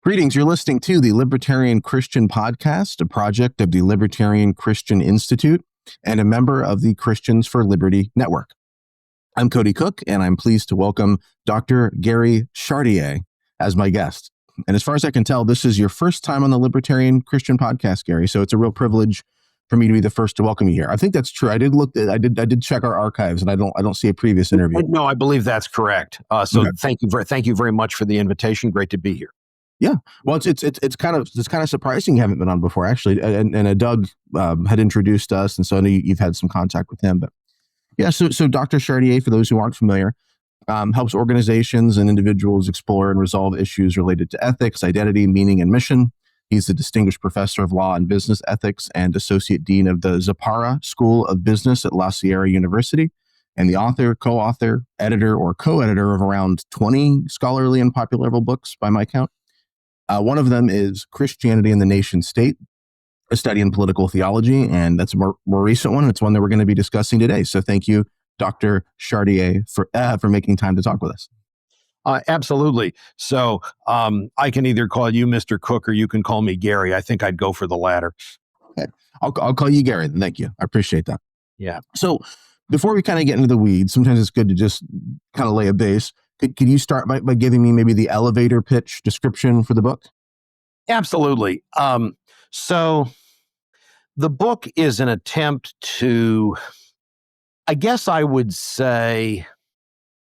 Greetings. You're listening to the Libertarian Christian Podcast, a project of the Libertarian Christian Institute and a member of the Christians for Liberty Network. I'm Cody Cook, and I'm pleased to welcome Dr. Gary Chartier as my guest. And as far as I can tell, this is your first time on the Libertarian Christian Podcast, Gary. So it's a real privilege for me to be the first to welcome you here. I think that's true. I did check our archives, and I don't see a previous interview. No, I believe that's correct. So Okay. Thank you very much for the invitation. Great to be here. Yeah, well, it's kind of surprising you haven't been on before, actually. And Doug had introduced us, and so I know you've had some contact with him. But yeah, so Dr. Chartier, for those who aren't familiar, helps organizations and individuals explore and resolve issues related to ethics, identity, meaning, and mission. He's a distinguished professor of law and business ethics and associate dean of the Zapara School of Business at La Sierra University, and the author, co-author, editor, or co-editor of around 20 scholarly and popular level books by my count. One of them is Christianity and the Nation State, a study in political theology, and that's a more recent one. It's one that we're going to be discussing today. So thank you, Dr. Chartier, for making time to talk with us. Absolutely. So I can either call you Mr. Cook or you can call me Gary. I think I'd go for the latter. Okay. I'll call you Gary. Thank you. I appreciate that. Yeah. So before we kind of get into the weeds, sometimes it's good to just kind of lay a base. Could you start by giving me maybe the elevator pitch description for the book? Absolutely. So the book is an attempt to, I guess I would say,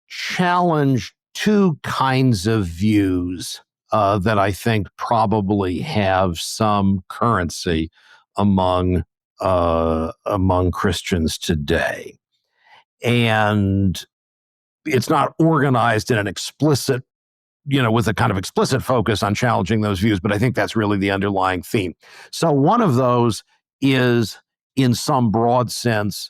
challenge two kinds of views that I think probably have some currency among Christians today. And it's not organized in an explicit, with a kind of explicit focus on challenging those views, but I think that's really the underlying theme. So one of those is, in some broad sense,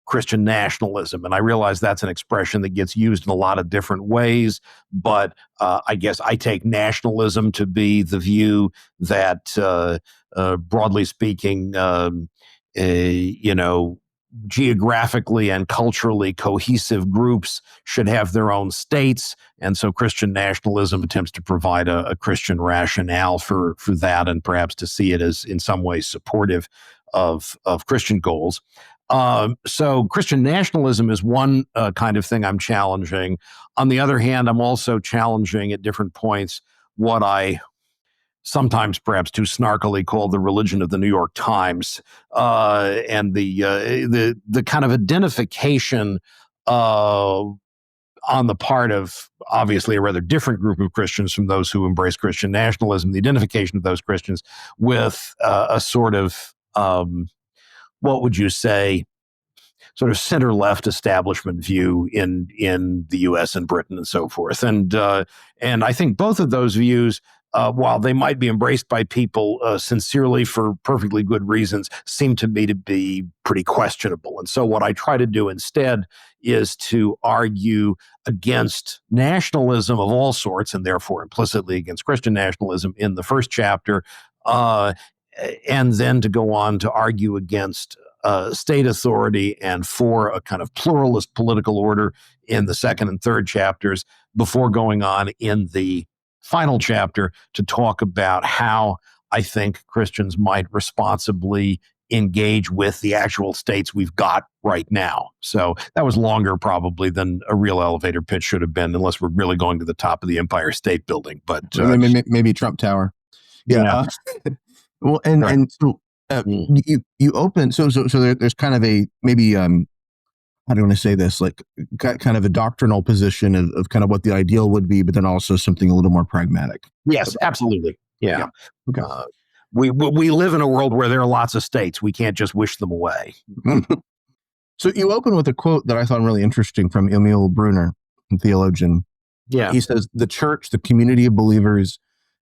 Christian nationalism. And I realize that's an expression that gets used in a lot of different ways, but I guess I take nationalism to be the view that, broadly speaking, geographically and culturally cohesive groups should have their own states. And so Christian nationalism attempts to provide a Christian rationale for that, and perhaps to see it as in some ways supportive of Christian goals. So Christian nationalism is one kind of thing I'm challenging. On the other hand, I'm also challenging at different points what I sometimes perhaps too snarkily called the religion of the New York Times, and the kind of identification on the part of obviously a rather different group of Christians from those who embrace Christian nationalism, the identification of those Christians with a sort of, what would you say, sort of center-left establishment view in the U.S. and Britain and so forth. And I think both of those views, while they might be embraced by people sincerely for perfectly good reasons, seem to me to be pretty questionable. And so what I try to do instead is to argue against nationalism of all sorts, and therefore implicitly against Christian nationalism in the first chapter, and then to go on to argue against state authority and for a kind of pluralist political order in the second and third chapters, before going on in the final chapter to talk about how I think Christians might responsibly engage with the actual states we've got right now. So that was longer probably than a real elevator pitch should have been, unless we're really going to the top of the Empire State Building. But maybe Trump Tower. Yeah. Well, and so you open so there's kind of a maybe how do I want to say this, like kind of a doctrinal position of kind of what the ideal would be, but then also something a little more pragmatic. Yes, absolutely. Yeah. Okay. We live in a world where there are lots of states. We can't just wish them away. So you open with a quote that I thought really interesting from Emil Brunner, a theologian. Yeah. He says, "The church, the community of believers,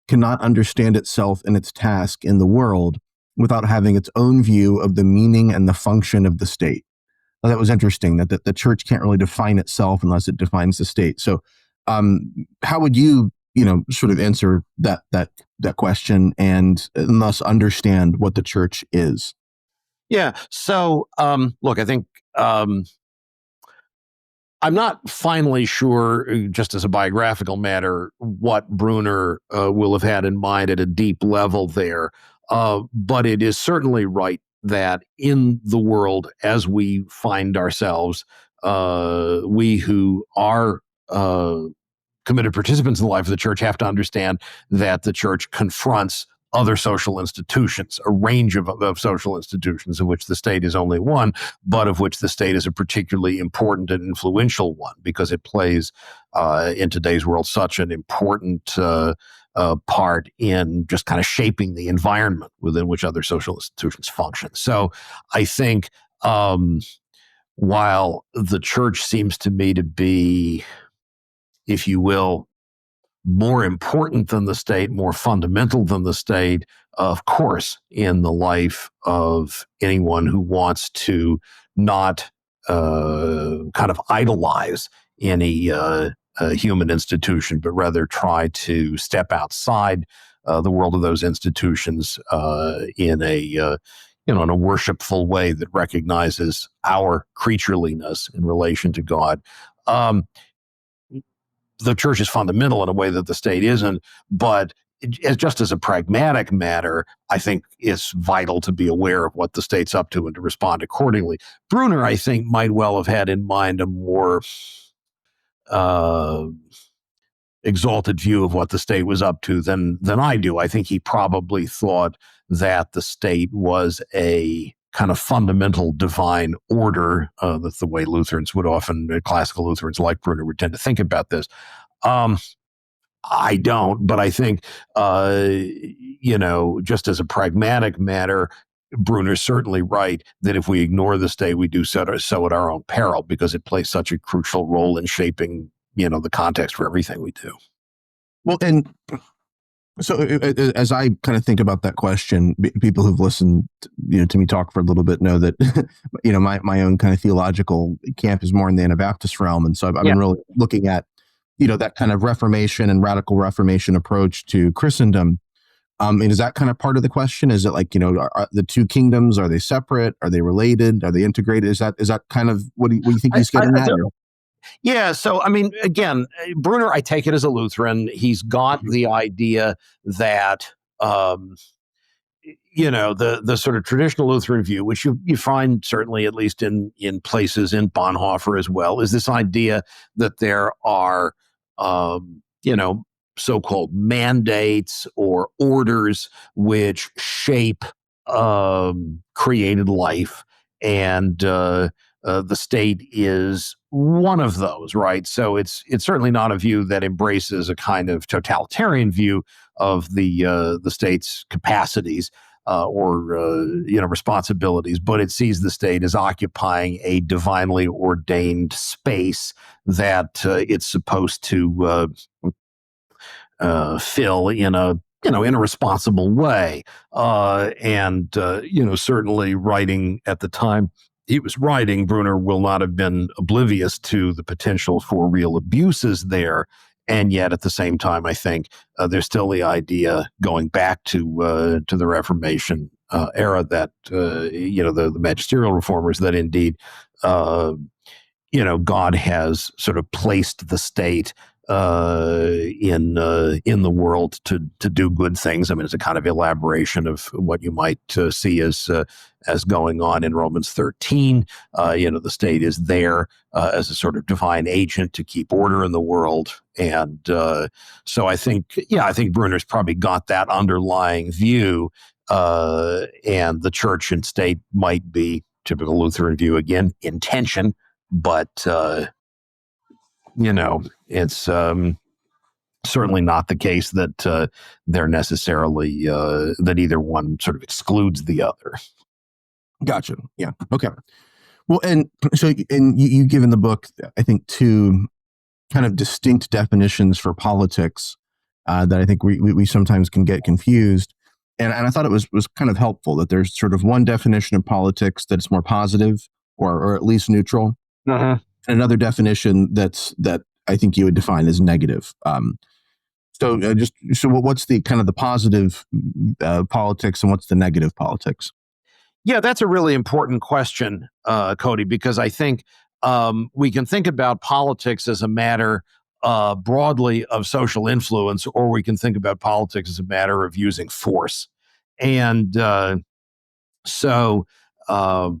cannot understand itself and its task in the world without having its own view of the meaning and the function of the state." Well, that was interesting, that the church can't really define itself unless it defines the state. So how would you sort of answer that question and thus understand what the church is? Yeah. So look, I think I'm not finally sure, just as a biographical matter, what Bruner will have had in mind at a deep level there. But it is certainly right that in the world as we find ourselves, we who are committed participants in the life of the church have to understand that the church confronts other social institutions, a range of social institutions, of which the state is only one, but of which the state is a particularly important and influential one because it plays in today's world such an important part in just kind of shaping the environment within which other social institutions function. So I think while the church seems to me to be, if you will, more important than the state, more fundamental than the state, of course, in the life of anyone who wants to not kind of idolize any human institution, but rather try to step outside the world of those institutions in a in a worshipful way that recognizes our creatureliness in relation to God. The church is fundamental in a way that the state isn't, but just as a pragmatic matter, I think it's vital to be aware of what the state's up to and to respond accordingly. Bruner, I think, might well have had in mind a more exalted view of what the state was up to than I do. I think he probably thought that the state was a kind of fundamental divine order. That's the way Lutherans would often, classical Lutherans like Bruner, would tend to think about this. I don't, but I think, just as a pragmatic matter, Bruner's certainly right that if we ignore the state, we do so at our own peril because it plays such a crucial role in shaping, the context for everything we do. Well, and so as I kind of think about that question, people who've listened, to me talk for a little bit know that, my own kind of theological camp is more in the Anabaptist realm. And so I've been really looking at, that kind of Reformation and radical Reformation approach to Christendom. And is that kind of part of the question? Is it like, are the two kingdoms, are they separate? Are they related? Are they integrated? Is that kind of, what do you think he's getting at? Yeah. So, I mean, again, Bruner, I take it as a Lutheran. He's got the idea that, the sort of traditional Lutheran view, which you find certainly at least in places in Bonhoeffer as well, is this idea that there are, so-called mandates or orders which shape created life, and the state is one of those, right? So it's certainly not a view that embraces a kind of totalitarian view of the state's capacities or responsibilities, but it sees the state as occupying a divinely ordained space that it's supposed to fill in a responsible way, and certainly writing at the time he was writing, Bruner will not have been oblivious to the potential for real abuses there. And yet, at the same time, I think there's still the idea going back to the Reformation era that the magisterial reformers that indeed God has sort of placed the state in the world to do good things. I mean, it's a kind of elaboration of what you might see as going on in Romans 13. The state is there as a sort of divine agent to keep order in the world, and so I think Bruner's probably got that underlying view, and the church and state might be typical Lutheran view again in tension, but it's certainly not the case that they're necessarily that either one sort of excludes the other. Gotcha. Yeah. Okay. Well, and so, and you give in the book, I think, two kind of distinct definitions for politics that I think we sometimes can get confused. And I thought it was kind of helpful that there's sort of one definition of politics that's more positive or at least neutral. Uh-huh. Another definition that I think you would define as negative. So what's the kind of the positive politics and what's the negative politics? Yeah, that's a really important question, Cody, because I think we can think about politics as a matter broadly of social influence, or we can think about politics as a matter of using force. And so, uh,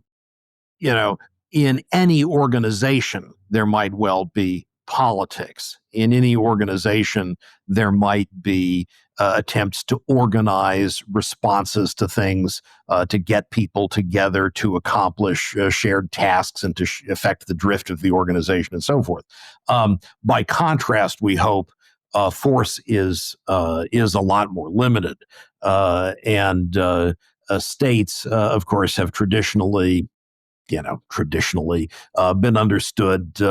you know, in any organization, there might well be politics. In any organization, there might be attempts to organize responses to things, to get people together to accomplish shared tasks and to affect the drift of the organization and so forth. By contrast, we hope force is a lot more limited, and states, of course, have traditionally been understood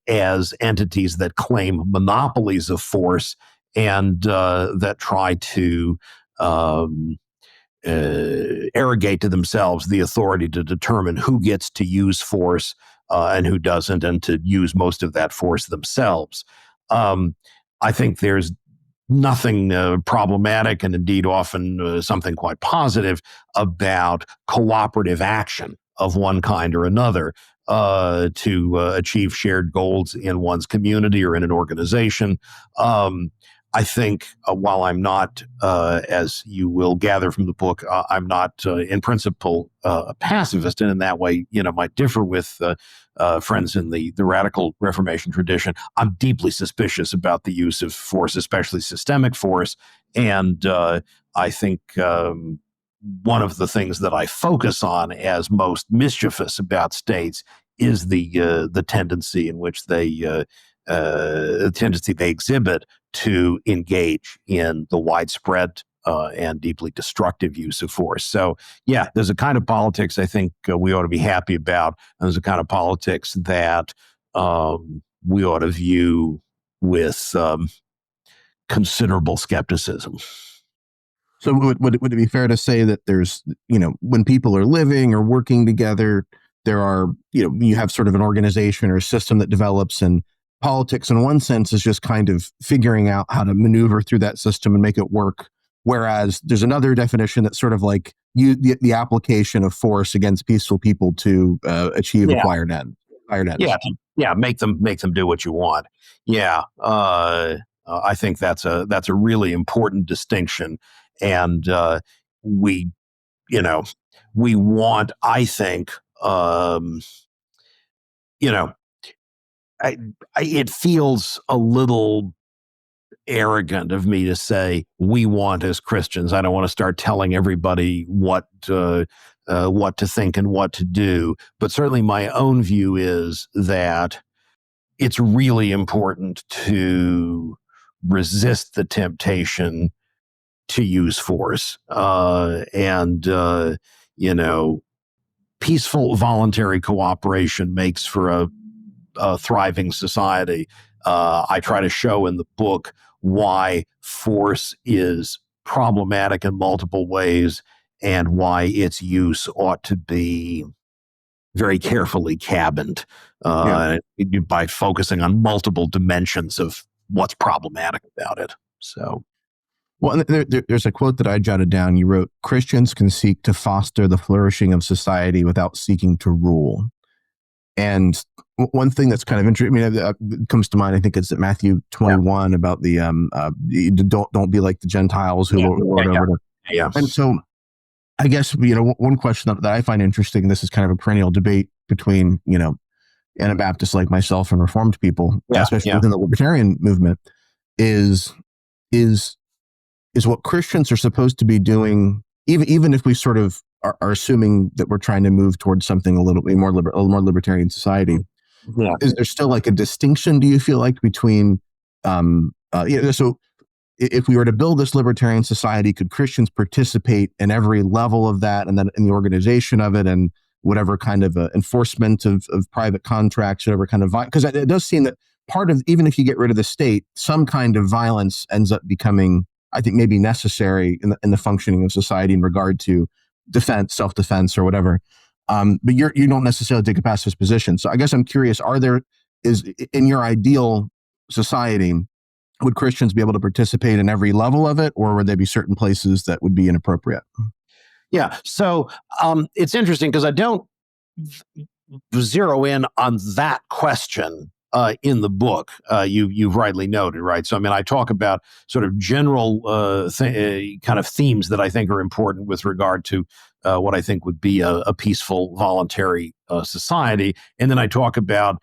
as entities that claim monopolies of force and that try to arrogate to themselves the authority to determine who gets to use force and who doesn't, and to use most of that force themselves. I think there's nothing problematic, and indeed often something quite positive, about cooperative action of one kind or another to achieve shared goals in one's community or in an organization. I think while I'm not, as you will gather from the book, I'm not in principle a pacifist, and in that way, might differ with friends in the radical Reformation tradition. I'm deeply suspicious about the use of force, especially systemic force, and I think one of the things that I focus on as most mischievous about states is the tendency in which they exhibit to engage in the widespread and deeply destructive use of force. So, yeah, there's a kind of politics I think we ought to be happy about, and there's a kind of politics that we ought to view with considerable skepticism. So would it be fair to say that there's, when people are living or working together, there are, you have sort of an organization or a system that develops, and politics in one sense is just kind of figuring out how to maneuver through that system and make it work. Whereas there's another definition that's sort of like the application of force against peaceful people to achieve acquired ends. Yeah, make them do what you want. Yeah, I think that's a really important distinction, and we want, I think, it feels a little arrogant of me to say we want as Christians. I don't want to start telling everybody what to think and what to do. But certainly my own view is that it's really important to resist the temptation to use force. Peaceful voluntary cooperation makes for a thriving society. I try to show in the book why force is problematic in multiple ways and why its use ought to be very carefully cabined by focusing on multiple dimensions of what's problematic about it. So, well, there's a quote that I jotted down. You wrote, "Christians can seek to foster the flourishing of society without seeking to rule." And one thing that's kind of interesting, comes to mind, I think it's at Matthew 21 about the don't be like the Gentiles who lord over. Yeah. And so, I guess one question that I find interesting, and this is kind of a perennial debate between Anabaptists like myself and Reformed people, especially within the Libertarian movement, is what Christians are supposed to be doing, even if we sort of are assuming that we're trying to move towards something a little more libertarian society. Yeah. Is there still like a distinction, do you feel like, between so if we were to build this libertarian society, could Christians participate in every level of that, and then in the organization of it, and whatever kind of enforcement of private contracts, whatever kind of because it does seem that part of, even if you get rid of the state, some kind of violence ends up becoming, I think, maybe necessary in the functioning of society in regard to defense, self-defense, or whatever. But you don't necessarily take a pacifist position. So I guess I'm curious, is in your ideal society, would Christians be able to participate in every level of it, or would there be certain places that would be inappropriate? Yeah. So it's interesting because I don't zero in on that question in the book. You've rightly noted, right? So, I mean, I talk about sort of general kind of themes that I think are important with regard to what I think would be a peaceful, voluntary society. And then I talk about,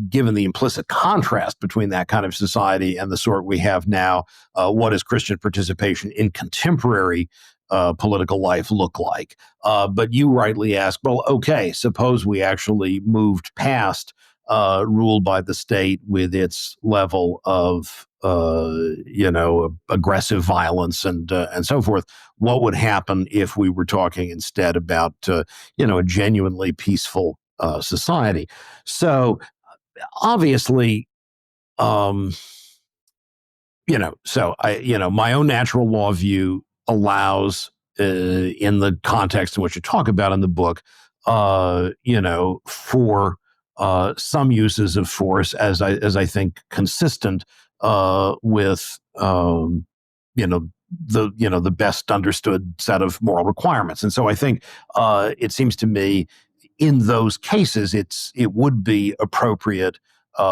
given the implicit contrast between that kind of society and the sort we have now, what is Christian participation in contemporary political life look like? But you rightly ask, well, okay, suppose we actually moved past rule by the state with its level of aggressive violence and so forth. What would happen if we were talking instead about a genuinely peaceful society? So obviously, my own natural law view allows, in the context in which you talk about in the book, for some uses of force as I think consistent with the best understood set of moral requirements. And so I think it seems to me in those cases it would be appropriate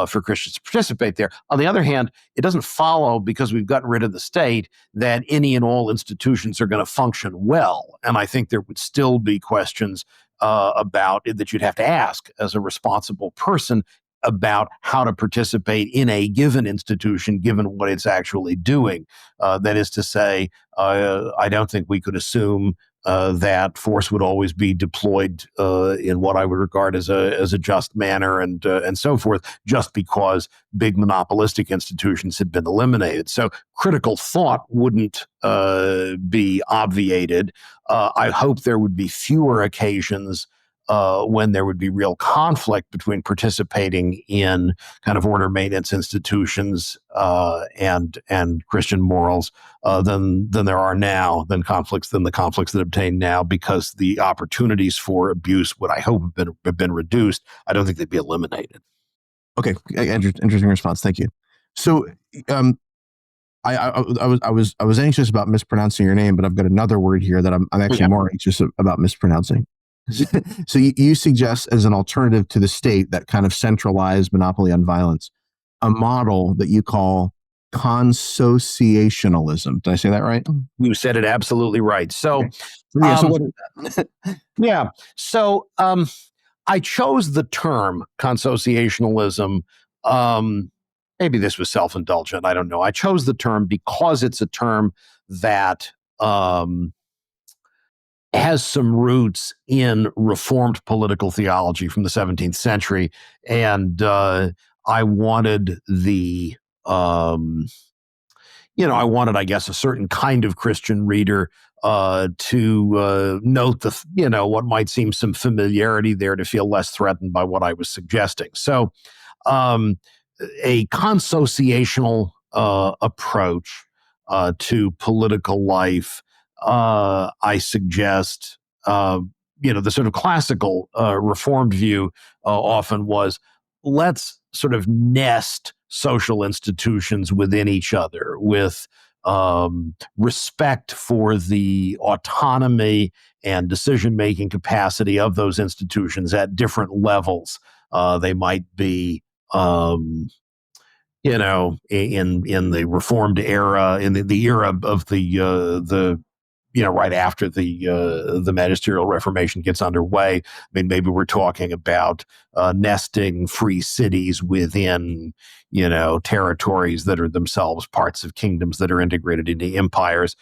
for Christians to participate there. On the other hand, it doesn't follow, because we've gotten rid of the state, that any and all institutions are going to function well. And I think there would still be questions about it that you'd have to ask as a responsible person about how to participate in a given institution, given what it's actually doing. That is to say, I don't think we could assume that force would always be deployed in what I would regard as a just manner and so forth, just because big monopolistic institutions had been eliminated. So critical thought wouldn't be obviated. I hope there would be fewer occasions when there would be real conflict between participating in kind of order maintenance institutions and Christian morals than there are now, than the conflicts that obtain now, because the opportunities for abuse would, I hope, have been reduced. I don't think they'd be eliminated. Okay, interesting response. Thank you. So, I was anxious about mispronouncing your name, but I've got another word here that I'm actually more anxious about mispronouncing. So you suggest, as an alternative to the state, that kind of centralized monopoly on violence, a model that you call consociationalism. Did I say that right? You said it absolutely right. So, okay. So what is that? Yeah. So I chose the term consociationalism. Maybe this was self-indulgent. I don't know. I chose the term because it's a term that has some roots in Reformed political theology from the 17th century. And I wanted I wanted, I guess, a certain kind of Christian reader to note what might seem some familiarity there, to feel less threatened by what I was suggesting. So a consociational approach to political life, I suggest, the sort of classical Reformed view often was, let's sort of nest social institutions within each other with respect for the autonomy and decision-making capacity of those institutions at different levels. They might be in the Reformed era, in the era of the right after the magisterial Reformation gets underway. I mean, maybe we're talking about nesting free cities within, territories that are themselves parts of kingdoms that are integrated into empires.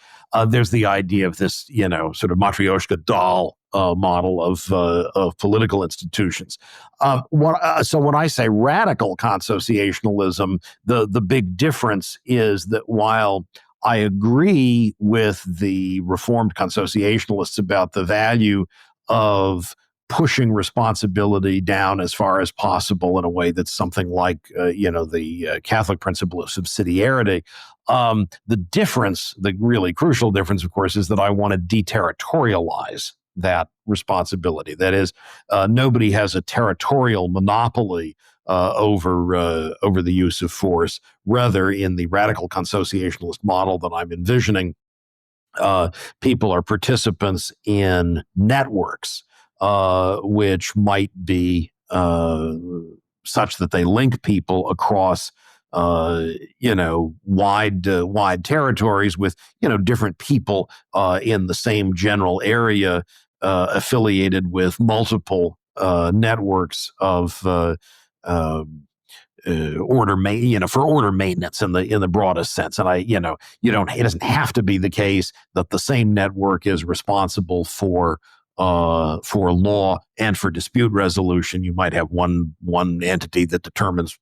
There's the idea of this, sort of Matryoshka doll model of political institutions. So when I say radical consociationalism, the big difference is that while I agree with the Reformed consociationalists about the value of pushing responsibility down as far as possible in a way that's something like, the Catholic principle of subsidiarity. The difference, the really crucial difference, of course, is that I want to deterritorialize that responsibility. That is, nobody has a territorial monopoly over the use of force. Rather, in the radical consociationalist model that I'm envisioning, people are participants in networks which might be such that they link people across wide territories with different people in the same general area, affiliated with multiple networks of for order maintenance in the broadest sense. And it doesn't have to be the case that the same network is responsible for law and for dispute resolution. You might have one entity that determines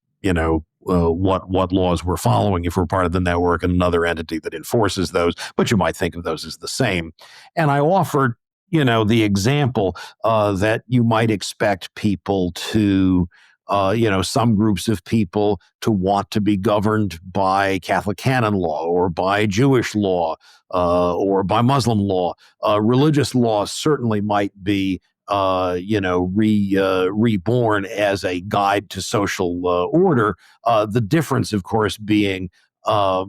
what laws we're following if we're part of the network, and another entity that enforces those, but you might think of those as the same. And I offered the example that you might expect people to some groups of people to want to be governed by Catholic canon law or by Jewish law or by Muslim law. Religious law certainly might be reborn as a guide to social order. The difference, of course, being that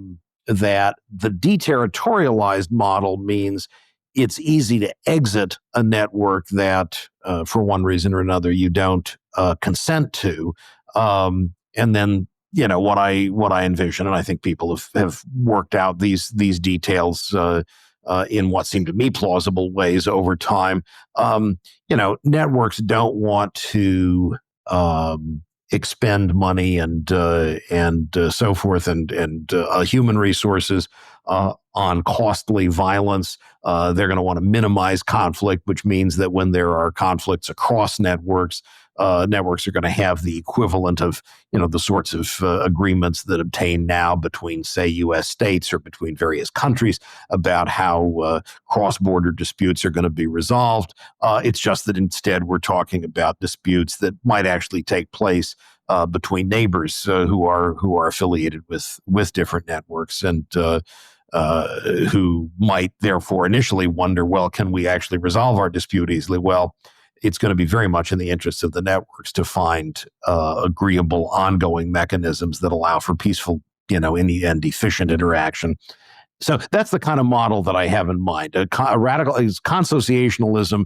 the deterritorialized model means it's easy to exit a network that, for one reason or another, you don't consent to. And then, what I envision, and I think people have worked out these details in what seem to me plausible ways over time. Networks don't want to expend money and so forth and human resources on costly violence. They're going to want to minimize conflict, which means that when there are conflicts across networks, networks are going to have the equivalent of, the sorts of agreements that obtain now between, say, U.S. states or between various countries about how cross-border disputes are going to be resolved. It's just that instead we're talking about disputes that might actually take place between neighbors who are affiliated with different networks, and who might therefore initially wonder, well, can we actually resolve our dispute easily? Well, it's going to be very much in the interest of the networks to find agreeable ongoing mechanisms that allow for peaceful, and efficient interaction. So that's the kind of model that I have in mind. A radical consociationalism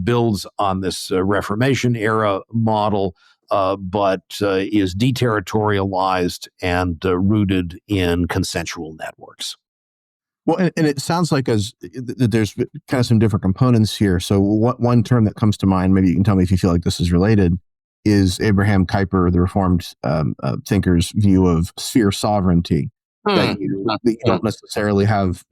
builds on this Reformation era model, but is deterritorialized and rooted in consensual networks. Well, and it sounds like there's kind of some different components here. So one term that comes to mind, maybe you can tell me if you feel like this is related, is Abraham Kuyper, the Reformed thinker's view of sphere sovereignty. That you don't necessarily have,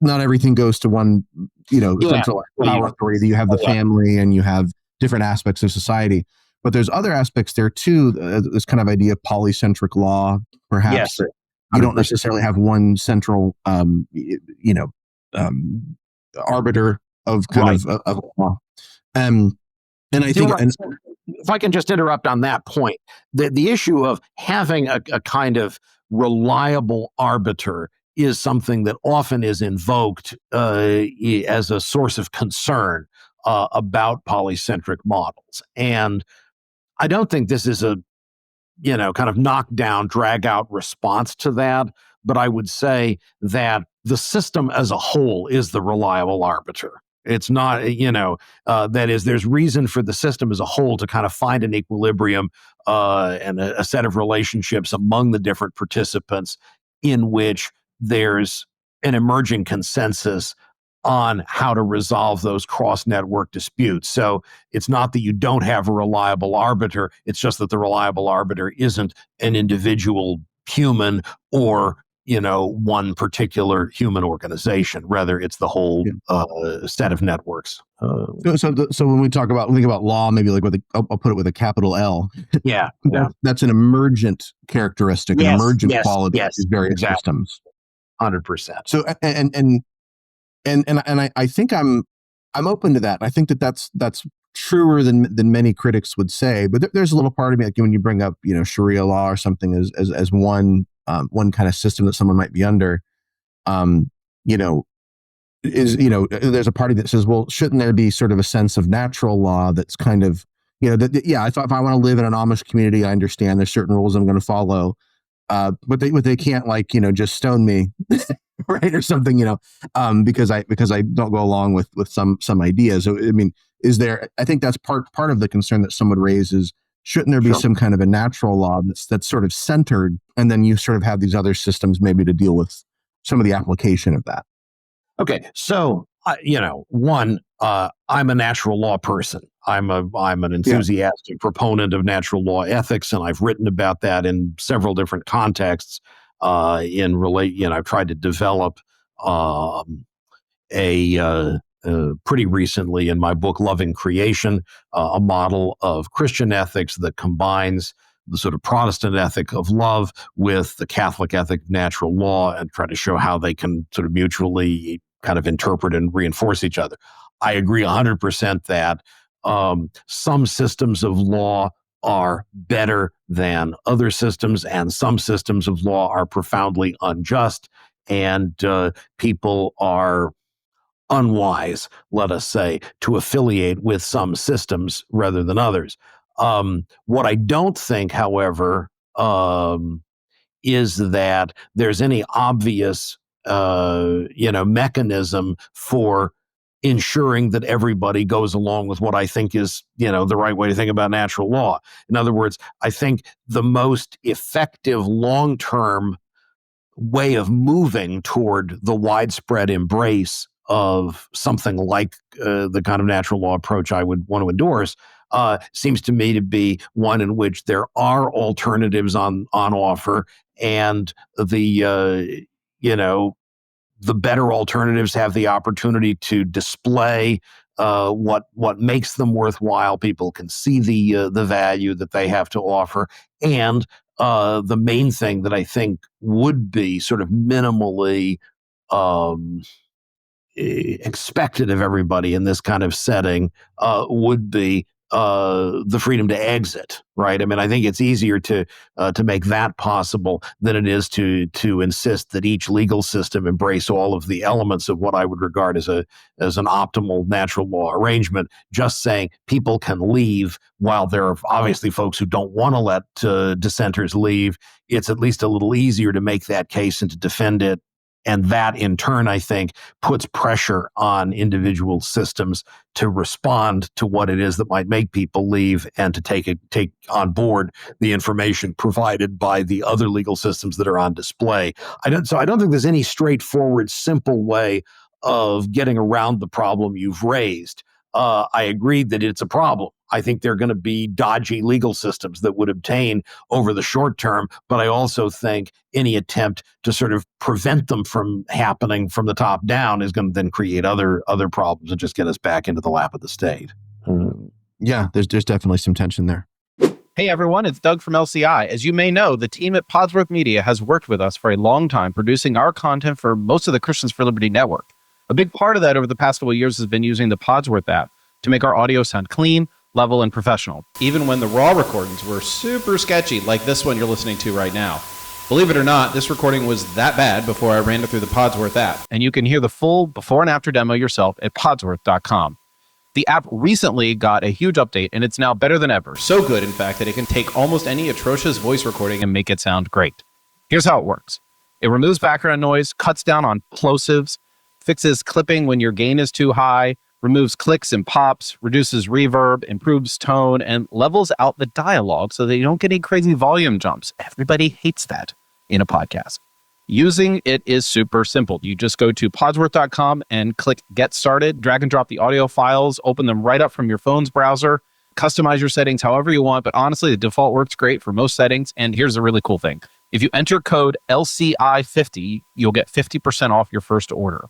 not everything goes to one, central power authority. You have the family and you have different aspects of society. But there's other aspects there too, this kind of idea of polycentric law, perhaps. Yes. You don't necessarily have one central, arbiter of kind of law. And I think, if I can just interrupt on that point, the issue of having a kind of reliable arbiter is something that often is invoked as a source of concern about polycentric models. And I don't think this is a kind of knockdown, drag out response to that. But I would say that the system as a whole is the reliable arbiter. It's not, that is, there's reason for the system as a whole to kind of find an equilibrium and a set of relationships among the different participants in which there's an emerging consensus on how to resolve those cross-network disputes. So it's not that you don't have a reliable arbiter, it's just that the reliable arbiter isn't an individual human or, one particular human organization. Rather, it's the whole set of networks. So when we think about law, maybe like I'll put it with a capital L. Yeah. That's an emergent characteristic, an emergent quality of these various systems. 100%. So, and I think I'm open to that. I think that's truer than many critics would say. But there's a little part of me, like when you bring up Sharia law or something as one kind of system that someone might be under, there's a party that says, well, shouldn't there be sort of a sense of natural law that's kind of if I want to live in an Amish community, I understand there's certain rules I'm going to follow, but they can't just stone me. Right, or something, because I don't go along with some ideas. So I mean, is there, I think that's part of the concern that some would raise is, shouldn't there be Sure. some kind of a natural law that's sort of centered, and then you sort of have these other systems maybe to deal with some of the application of that? Okay, so one, I'm a natural law person. I'm an enthusiastic proponent of natural law ethics, and I've written about that in several different contexts. I've tried to develop pretty recently in my book Loving Creation, a model of Christian ethics that combines the sort of Protestant ethic of love with the Catholic ethic of natural law, and try to show how they can sort of mutually kind of interpret and reinforce each other. I agree 100% that some systems of law are better than other systems, and some systems of law are profoundly unjust, and people are unwise, let us say, to affiliate with some systems rather than others. What I don't think, however, is that there's any obvious, mechanism for ensuring that everybody goes along with what I think is, the right way to think about natural law. In other words, I think the most effective long-term way of moving toward the widespread embrace of something like the kind of natural law approach I would want to endorse seems to me to be one in which there are alternatives on offer, and the better alternatives have the opportunity to display what makes them worthwhile. People can see the value that they have to offer, and the main thing that I think would be sort of minimally expected of everybody in this kind of setting would be the freedom to exit, right? I mean, I think it's easier to make that possible than it is to insist that each legal system embrace all of the elements of what I would regard as an optimal natural law arrangement. Just saying people can leave, while there are obviously folks who don't want to let dissenters leave, it's at least a little easier to make that case and to defend it. And that, in turn, I think, puts pressure on individual systems to respond to what it is that might make people leave, and to take on board the information provided by the other legal systems that are on display. I don't think there's any straightforward, simple way of getting around the problem you've raised. I agree that it's a problem. I think there are going to be dodgy legal systems that would obtain over the short term, but I also think any attempt to sort of prevent them from happening from the top down is going to then create other problems and just get us back into the lap of the state. Yeah, there's definitely some tension there. Hey everyone, it's Doug from LCI. As you may know, the team at Podsworth Media has worked with us for a long time, producing our content for most of the Christians for Liberty network. A big part of that over the past couple of years has been using the Podsworth app to make our audio sound clean, level, and professional, even when the raw recordings were super sketchy, like this one you're listening to right now. Believe it or not, this recording was that bad before I ran it through the Podsworth app. And you can hear the full before and after demo yourself at podsworth.com. The app recently got a huge update, and it's now better than ever. So good, in fact, that it can take almost any atrocious voice recording and make it sound great. Here's how it works. It removes background noise, cuts down on plosives, fixes clipping when your gain is too high, removes clicks and pops, reduces reverb, improves tone, and levels out the dialogue so that you don't get any crazy volume jumps. Everybody hates that in a podcast. Using it is super simple. You just go to podsworth.com and click Get Started, drag and drop the audio files, open them right up from your phone's browser, customize your settings however you want, but honestly, the default works great for most settings. And here's the really cool thing. If you enter code LCI50, you'll get 50% off your first order.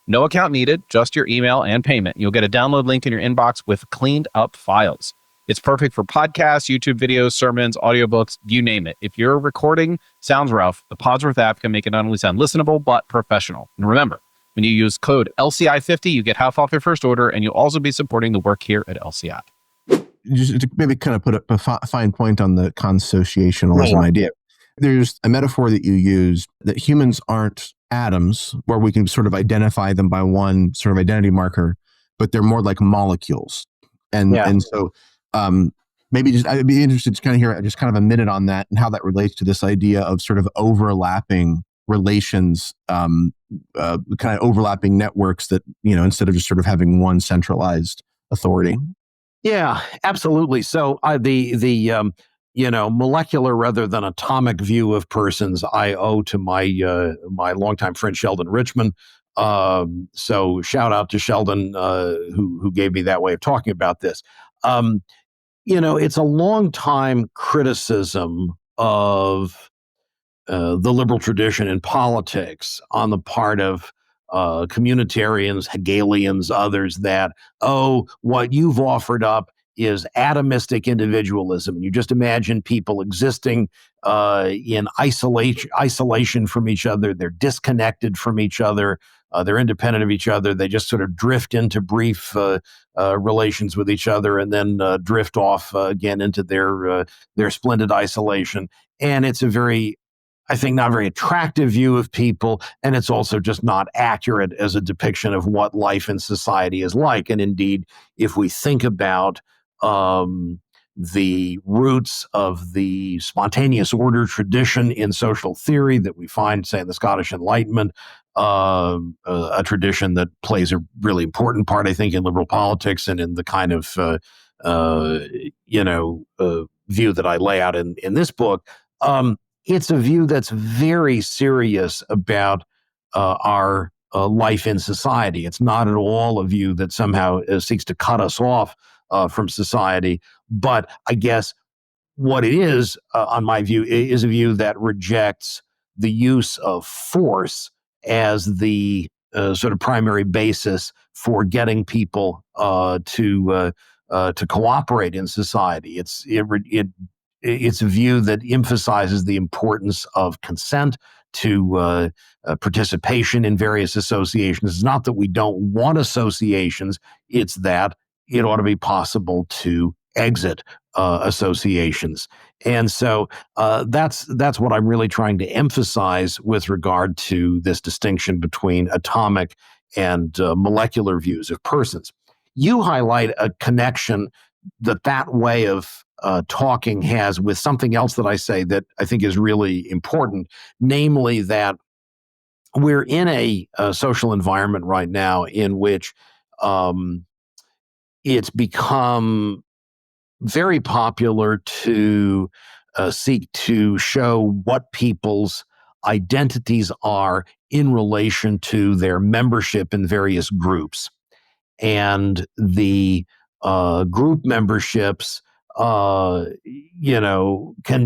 No account needed, just your email and payment. You'll get a download link in your inbox with cleaned up files. It's perfect for podcasts, YouTube videos, sermons, audiobooks, you name it. If your recording sounds rough, the Podsworth app can make it not only sound listenable, but professional. And remember, when you use code LCI50, you get half off your first order, and you'll also be supporting the work here at LCI. Just to maybe kind of put a fine point on the consociationalism idea. There's a metaphor that you use that humans aren't atoms where we can sort of identify them by one sort of identity marker, but they're more like molecules. And so maybe just I'd be interested to kind of hear just kind of a minute on that and how that relates to this idea of sort of overlapping relations, kind of overlapping networks that, instead of just sort of having one centralized authority. Yeah, absolutely. So the molecular rather than atomic view of persons I owe to my longtime friend Sheldon Richman. So shout out to Sheldon who gave me that way of talking about this. It's a long time criticism of the liberal tradition in politics on the part of communitarians, Hegelians, others that, what you've offered up is atomistic individualism. You just imagine people existing in isolation from each other. They're disconnected from each other. They're independent of each other. They just sort of drift into brief relations with each other and then drift off again into their splendid isolation. And it's a very, I think, not very attractive view of people, and it's also just not accurate as a depiction of what life in society is like. And indeed, if we think about the roots of the spontaneous order tradition in social theory that we find, say, in the Scottish Enlightenment, a tradition that plays a really important part, I think, in liberal politics and in the kind of view that I lay out in this book. It's a view that's very serious about our life in society. It's not at all a view that somehow seeks to cut us off from society. But I guess what it is, on my view, is a view that rejects the use of force as the sort of primary basis for getting people to cooperate in society. It's a view that emphasizes the importance of consent to participation in various associations. It's not that we don't want associations, it's that it ought to be possible to exit associations. And so that's what I'm really trying to emphasize with regard to this distinction between atomic and molecular views of persons. You highlight a connection that way of talking has with something else that I say that I think is really important, namely that we're in a social environment right now in which it's become very popular to seek to show what people's identities are in relation to their membership in various groups. And the group memberships, can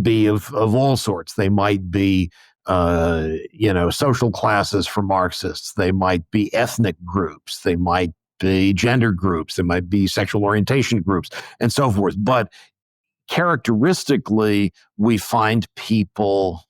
be of all sorts. They might be, social classes for Marxists. They might be ethnic groups. They might be gender groups. They might be sexual orientation groups, and so forth. But characteristically, we find people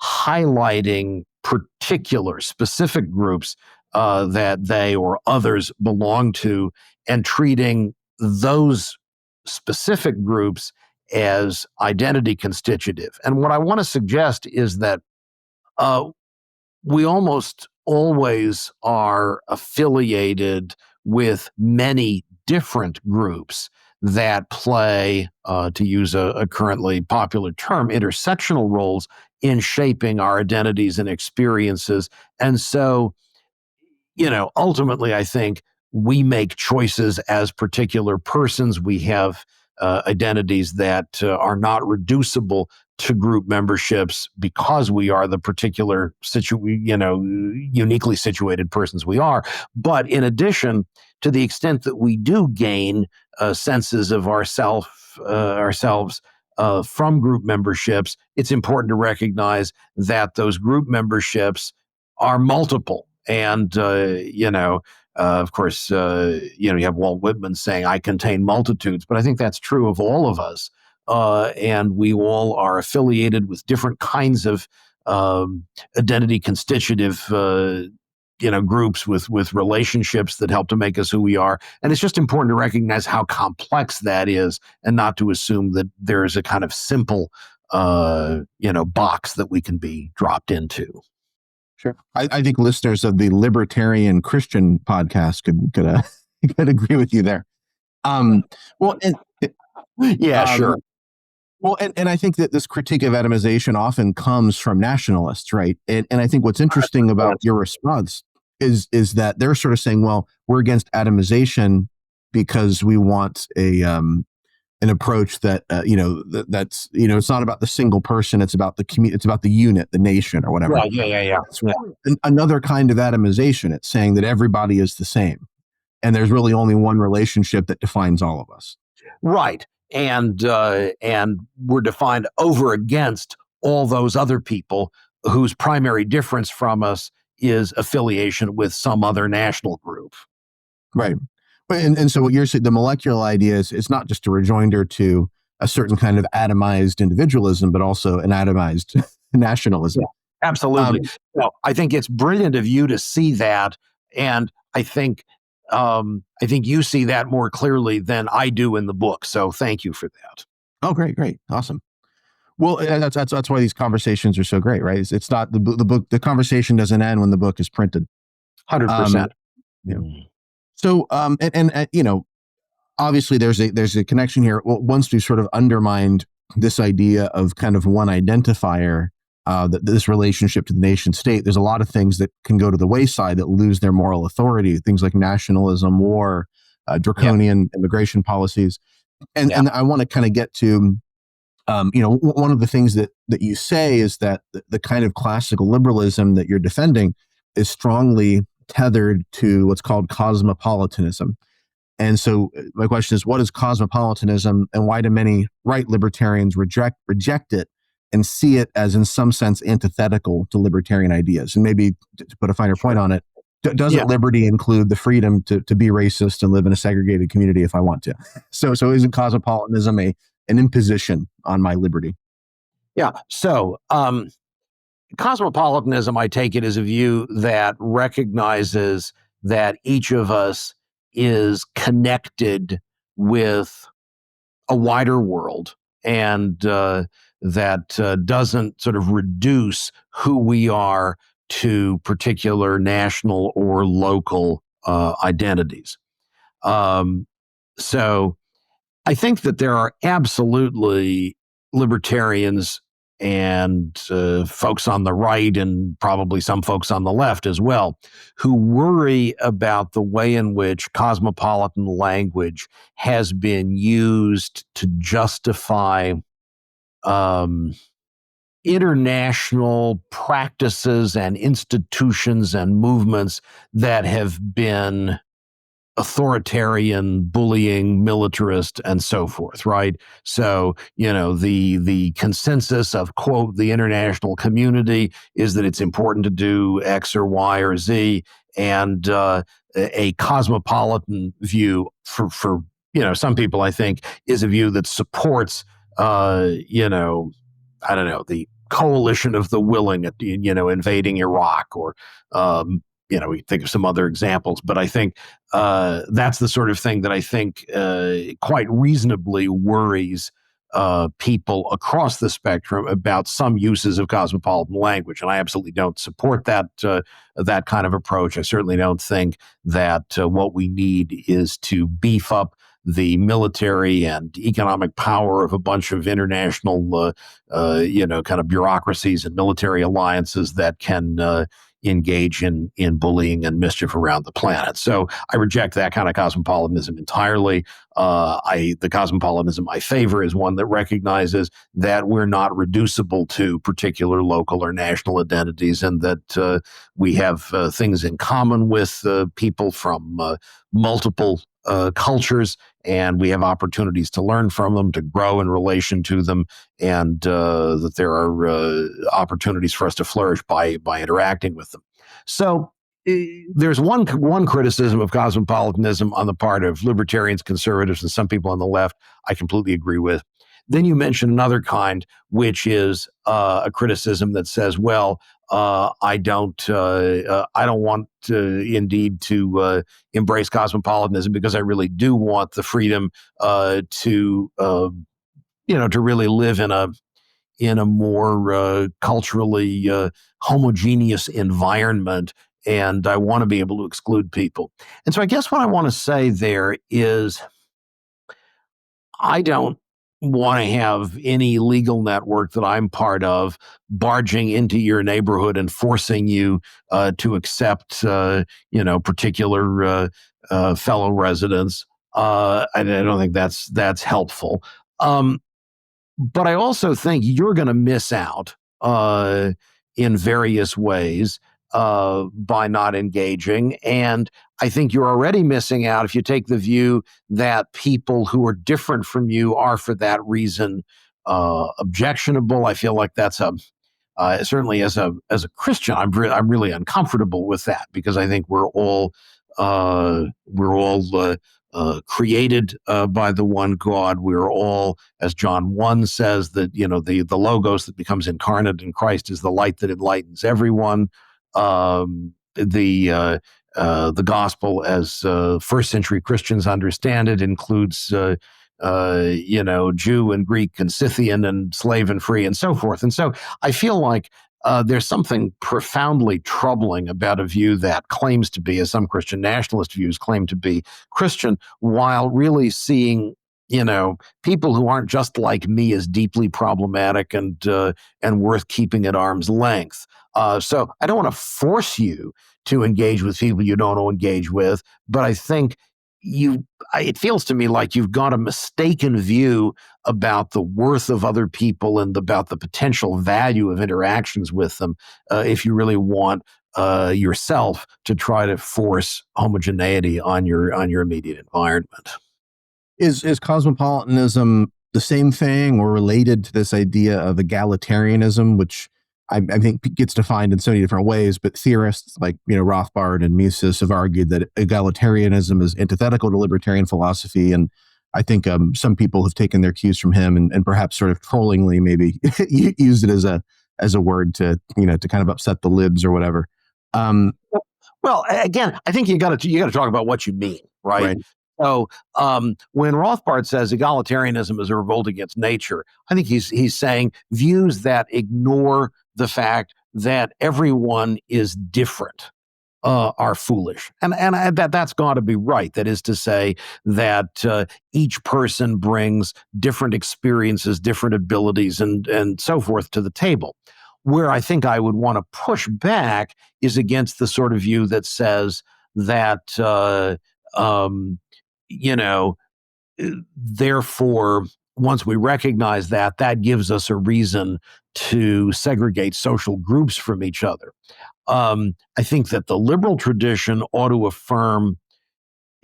highlighting particular specific groups that they or others belong to, and treating those specific groups as identity constitutive. And what I want to suggest is that we almost always are affiliated with many different groups that play, to use a currently popular term, intersectional roles in shaping our identities and experiences. And so, ultimately, I think we make choices as particular persons. We have identities that are not reducible to group memberships because we are the particular uniquely situated persons we are. But in addition, to the extent that we do gain senses of ourselves from group memberships, it's important to recognize that those group memberships are multiple. And, of course, you have Walt Whitman saying, "I contain multitudes," but I think that's true of all of us. And we all are affiliated with different kinds of identity constitutive, groups with relationships that help to make us who we are. And it's just important to recognize how complex that is, and not to assume that there's a kind of simple, box that we can be dropped into. Sure. I think listeners of the Libertarian Christian podcast could agree with you there. Sure. Well, and I think that this critique of atomization often comes from nationalists, right? And I think what's interesting about your response is that they're sort of saying, well, we're against atomization because we want an approach that that's it's not about the single person, it's about the community, it's about the unit, the nation, or whatever. Yeah. That's another kind of atomization. It's saying that everybody is the same, and there's really only one relationship that defines all of us. Right. And we're defined over against all those other people whose primary difference from us is affiliation with some other national group. Right. And so what you're saying, the molecular idea is, it's not just a rejoinder to a certain kind of atomized individualism, but also an atomized nationalism. Yeah, absolutely. I think it's brilliant of you to see that. And I think you see that more clearly than I do in the book. So thank you for that. Oh, great. Awesome. Well, that's why these conversations are so great, right? It's not the book, the conversation doesn't end when the book is printed. 100%. Yeah. So, obviously there's a connection here. Well, once we've sort of undermined this idea of kind of one identifier, this relationship to the nation state, there's a lot of things that can go to the wayside that lose their moral authority. Things like nationalism, war, draconian immigration policies. And I want to kind of get to, one of the things that you say is that the kind of classical liberalism that you're defending is strongly tethered to what's called cosmopolitanism. And so my question is, what is cosmopolitanism, and why do many right libertarians reject it and see it as, in some sense, antithetical to libertarian ideas? And maybe to put a finer point on it, doesn't liberty include the freedom to be racist and live in a segregated community if I want to? So isn't cosmopolitanism an imposition on my liberty? Yeah. So cosmopolitanism, I take it, is a view that recognizes that each of us is connected with a wider world, and that doesn't sort of reduce who we are to particular national or local identities. So I think that there are absolutely libertarians and folks on the right, and probably some folks on the left as well, who worry about the way in which cosmopolitan language has been used to justify international practices and institutions and movements that have been authoritarian, bullying, militarist, and so forth, right? So, the consensus of, quote, the international community is that it's important to do X or Y or Z, and a cosmopolitan view for some people, I think, is a view that supports, the coalition of the willing at, invading Iraq, or, we think of some other examples, but I think that's the sort of thing that I think quite reasonably worries people across the spectrum about some uses of cosmopolitan language. And I absolutely don't support that kind of approach. I certainly don't think that what we need is to beef up the military and economic power of a bunch of international, kind of bureaucracies and military alliances that can engage in bullying and mischief around the planet. So I reject that kind of cosmopolitanism entirely. The cosmopolitanism I favor is one that recognizes that we're not reducible to particular local or national identities, and that we have things in common with people from multiple cultures, and we have opportunities to learn from them, to grow in relation to them, and that there are opportunities for us to flourish by interacting with them. So there's one criticism of cosmopolitanism on the part of libertarians, conservatives, and some people on the left I completely agree with. Then you mention another kind, which is a criticism that says, well, I don't want to embrace cosmopolitanism because I really do want the freedom to really live in a more culturally homogeneous environment, and I want to be able to exclude people. And so I guess what I want to say there is, I don't want to have any legal network that I'm part of barging into your neighborhood and forcing you to accept, particular fellow residents. I don't think that's helpful. But I also think you're going to miss out in various ways by not engaging. And I think you're already missing out if you take the view that people who are different from you are, for that reason, objectionable. I feel like that's certainly as a Christian, I'm really uncomfortable with that, because I think we're all created by the one God. We're all, as John 1 says, that the logos that becomes incarnate in Christ is the light that enlightens everyone. The gospel, as first century Christians understand it, includes Jew and Greek and Scythian and slave and free and so forth. And so I feel like there's something profoundly troubling about a view that claims to be, as some Christian nationalist views claim to be, Christian, while really seeing people who aren't just like me as deeply problematic and worth keeping at arm's length. So I don't want to force you to engage with people you don't want to engage with, but I think it feels to me like you've got a mistaken view about the worth of other people and about the potential value of interactions with them if you really want yourself to try to force homogeneity on your immediate environment. Is cosmopolitanism the same thing or related to this idea of egalitarianism, which I think gets defined in so many different ways, but theorists like Rothbard and Mises have argued that egalitarianism is antithetical to libertarian philosophy, and I think some people have taken their cues from him and perhaps sort of trollingly maybe used it as a word to to kind of upset the libs or whatever. Well, again, I think you got to talk about what you mean, right? So when Rothbard says egalitarianism is a revolt against nature, I think he's saying views that ignore the fact that everyone is different are foolish, and that's got to be right. That is to say that each person brings different experiences, different abilities, and so forth to the table. Where I think I would want to push back is against the sort of view that says that therefore, once we recognize that gives us a reason to segregate social groups from each other. I think that the liberal tradition ought to affirm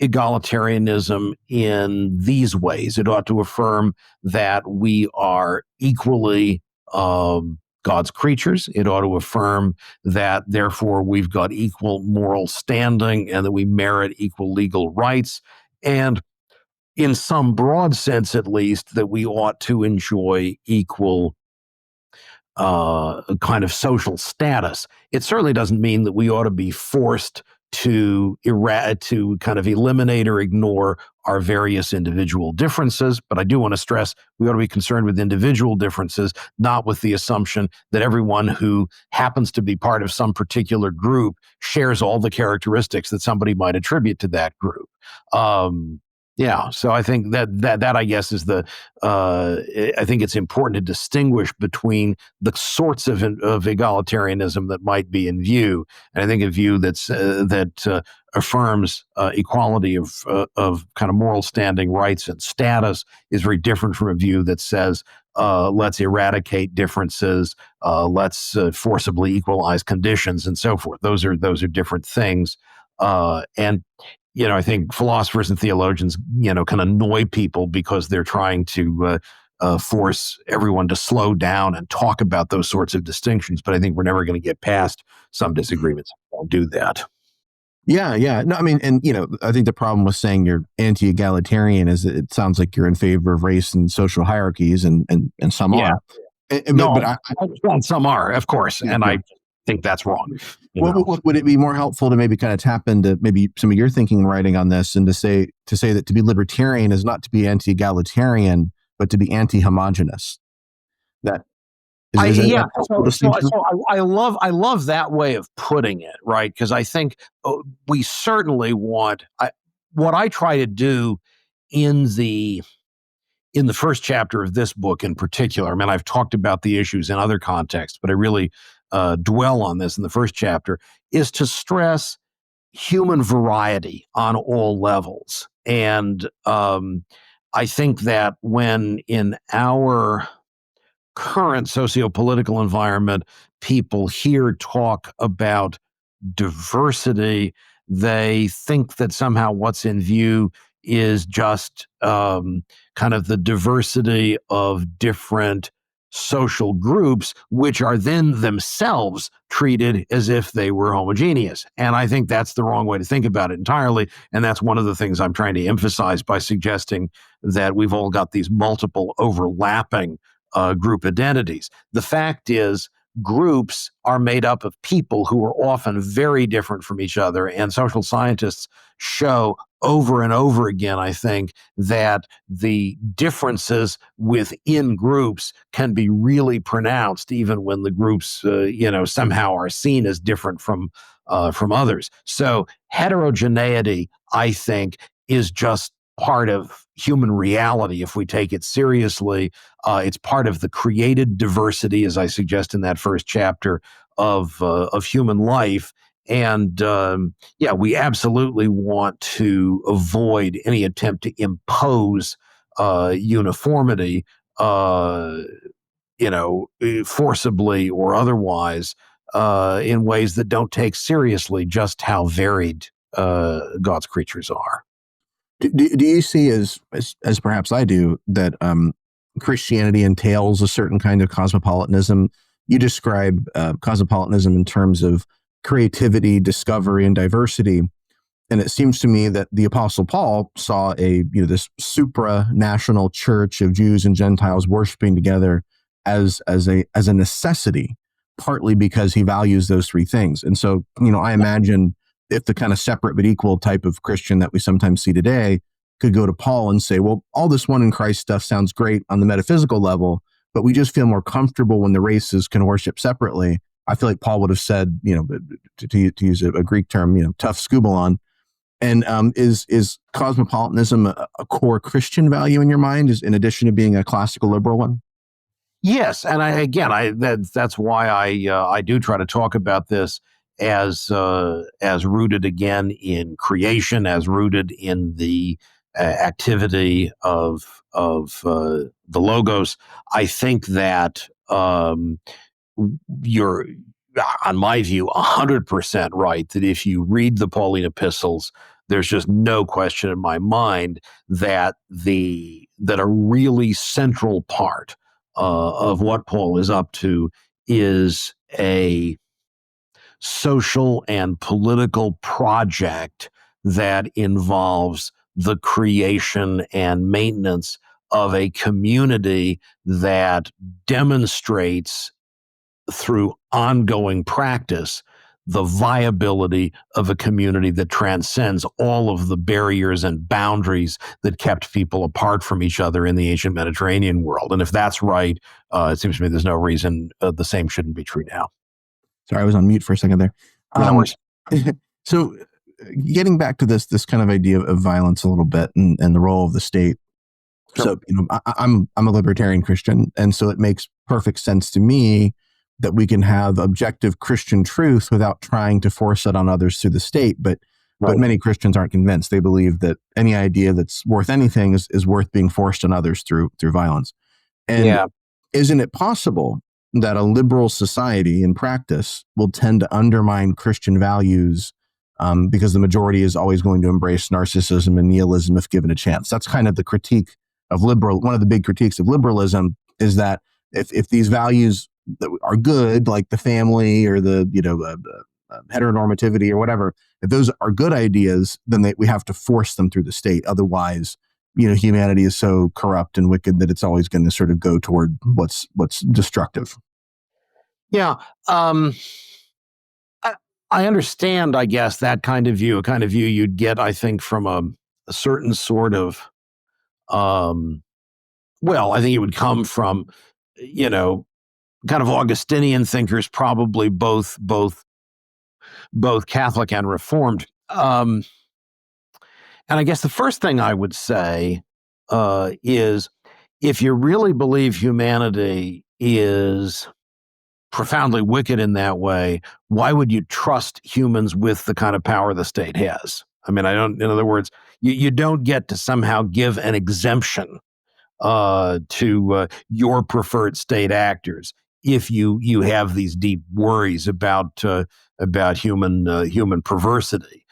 egalitarianism in these ways. It ought to affirm that we are equally God's creatures. It ought to affirm that, therefore, we've got equal moral standing and that we merit equal legal rights. And in some broad sense, at least, that we ought to enjoy equal kind of social status. It certainly doesn't mean that we ought to be forced to kind of eliminate or ignore our various individual differences. But I do want to stress we ought to be concerned with individual differences, not with the assumption that everyone who happens to be part of some particular group shares all the characteristics that somebody might attribute to that group. So I think that I guess is I think it's important to distinguish between the sorts of egalitarianism that might be in view, and I think a view that affirms equality of kind of moral standing, rights, and status is very different from a view that says let's eradicate differences, let's forcibly equalize conditions, and so forth. Those are different things, and. I think philosophers and theologians, can annoy people because they're trying to force everyone to slow down and talk about those sorts of distinctions. But I think we're never going to get past some disagreements. Don't do that. Yeah. No, I mean, and I think the problem with saying you're anti-egalitarian is that it sounds like you're in favor of race and social hierarchies, and some are. But some are, of course, and I think that's wrong. Would it be more helpful to maybe kind of tap into maybe some of your thinking and writing on this, and to say that to be libertarian is not to be anti-egalitarian, but to be anti-homogenous? I love that way of putting it, right? Because I think we certainly want. What I try to do in the first chapter of this book in particular. I mean, I've talked about the issues in other contexts, but I really dwell on this in the first chapter, is to stress human variety on all levels. And I think that when in our current socio-political environment, people hear talk about diversity, they think that somehow what's in view is just kind of the diversity of different social groups, which are then themselves treated as if they were homogeneous. And I think that's the wrong way to think about it entirely. And that's one of the things I'm trying to emphasize by suggesting that we've all got these multiple overlapping group identities. The fact is, groups are made up of people who are often very different from each other. And social scientists show over and over again, I think, that the differences within groups can be really pronounced, even when the groups, somehow are seen as different from others. So heterogeneity, I think, is just part of human reality if we take it seriously. It's part of the created diversity, as I suggest in that first chapter of human life. And we absolutely want to avoid any attempt to impose uniformity, forcibly or otherwise, in ways that don't take seriously just how varied God's creatures are. Do you see, as perhaps I do, that Christianity entails a certain kind of cosmopolitanism? You describe cosmopolitanism in terms of creativity, discovery, and diversity, and it seems to me that the Apostle Paul saw this supranational church of Jews and Gentiles worshiping together as a necessity, partly because he values those three things. And so, I imagine if the kind of separate but equal type of Christian that we sometimes see today could go to Paul and say, well, all this one in Christ stuff sounds great on the metaphysical level, but we just feel more comfortable when the races can worship separately. I feel like Paul would have said, to use a Greek term, tough skubalon. And is cosmopolitanism a core Christian value in your mind, in addition to being a classical liberal one? Yes, and that's why I do try to talk about this as rooted again in creation, as rooted in the activity of the logos. I think that you're, on my view, 100% right, that if you read the Pauline epistles, there's just no question in my mind that a really central part of what Paul is up to is a social and political project that involves the creation and maintenance of a community that demonstrates through ongoing practice the viability of a community that transcends all of the barriers and boundaries that kept people apart from each other in the ancient Mediterranean world. And if that's right, it seems to me there's no reason the same shouldn't be true now. Sorry, I was on mute for a second there. No worries. So getting back to this kind of idea of violence a little bit and the role of the state. Sure. So, I'm a libertarian Christian, and so it makes perfect sense to me that we can have objective Christian truth without trying to force it on others through the state. But many Christians aren't convinced. They believe that any idea that's worth anything is worth being forced on others through violence. And isn't it possible that a liberal society in practice will tend to undermine Christian values because the majority is always going to embrace narcissism and nihilism if given a chance? That's kind of the critique of one of the big critiques of liberalism is that if these values that are good, like the family or the heteronormativity or whatever, if those are good ideas, then we have to force them through the state. Otherwise, humanity is so corrupt and wicked that it's always going to sort of go toward what's destructive. Yeah. I understand, I guess, that kind of view, a kind of view you'd get, I think, from a certain sort of, I think it would come from, kind of Augustinian thinkers, probably both Catholic and Reformed. And I guess the first thing I would say is if you really believe humanity is profoundly wicked in that way, why would you trust humans with the kind of power the state has? I mean, in other words, you don't get to somehow give an exemption to your preferred state actors if you have these deep worries about human perversity.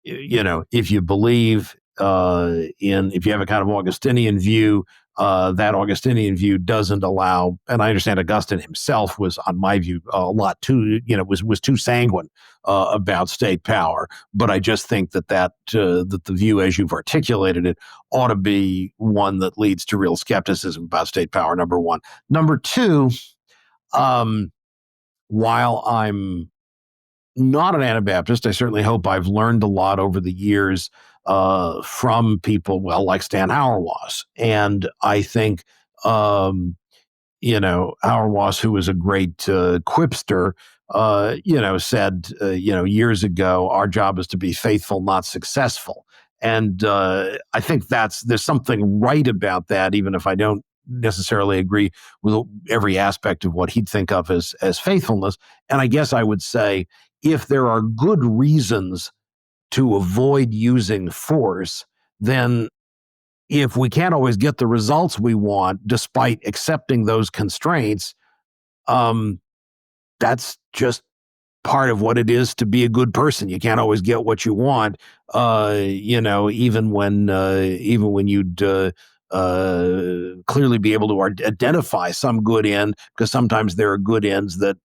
If you believe if you have a kind of Augustinian view, that Augustinian view doesn't allow, and I understand Augustine himself was, on my view, a lot too, was too sanguine about state power. But I just think that the view, as you've articulated it, ought to be one that leads to real skepticism about state power. Number one. Number two, while I'm not an Anabaptist, I certainly hope I've learned a lot over the years from people, like Stan Hauerwas. And I think, Hauerwas, who was a great quipster, said, years ago, our job is to be faithful, not successful. And I think there's something right about that, even if I don't necessarily agree with every aspect of what he'd think of as faithfulness. And I guess I would say, if there are good reasons to avoid using force, then if we can't always get the results we want, despite accepting those constraints, that's just part of what it is to be a good person. You can't always get what you want, even when you'd clearly be able to identify some good end, because sometimes there are good ends that